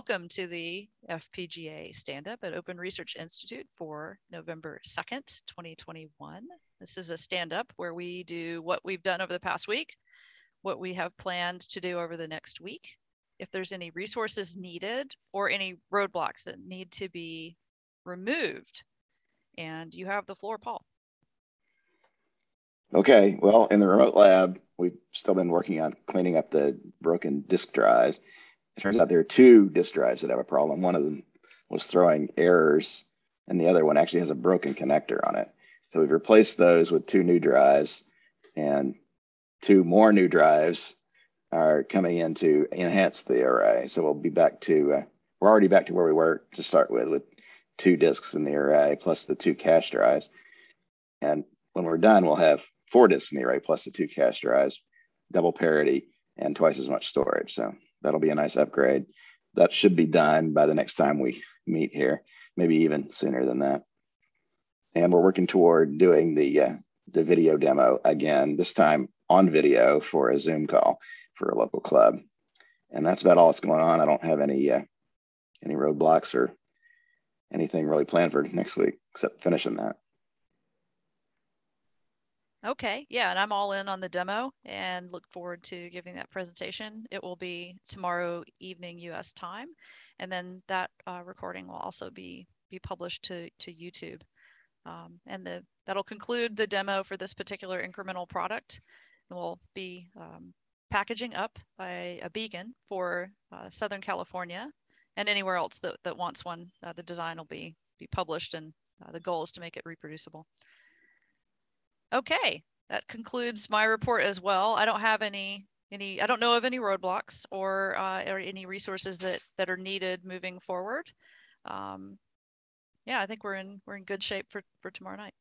welcome to the FPGA Stand-Up at Open Research Institute for November 2nd, 2021. This is a stand-up where we do what we've done over the past week, what we have planned to do over the next week, if there's any resources needed or any roadblocks that need to be removed. And you have the floor, Paul. Okay, well, in the remote lab, we've still been working on cleaning up the broken disk drives. It turns out there are two disk drives that have a problem. One of them was throwing errors, and the other one actually has a broken connector on it. So we've replaced those with two new drives, and two more new drives are coming in to enhance the array. So we'll be back to, we're already back to where we were to start with two disks in the array plus the two cache drives. And when we're done, we'll have 4 disks in the array plus the 2 cache drives, double parity, and twice as much storage. So that'll be a nice upgrade. That should be done by the next time we meet here, maybe even sooner than that. And we're working toward doing the video demo again, this time on video for a Zoom call for a local club. And that's about all that's going on. I don't have any roadblocks or anything really planned for next week except finishing that. Okay, yeah, and I'm all in on the demo and look forward to giving that presentation. It will be tomorrow evening US time, and then that recording will also be published to YouTube. And that'll conclude the demo for this particular incremental product. And we'll be packaging up a beacon for Southern California and anywhere else that wants one. The design will be published, and the goal is to make it reproducible. Okay, that concludes my report as well. I don't have I don't know of any roadblocks or any resources that are needed moving forward. Yeah, I think we're in good shape for tomorrow night.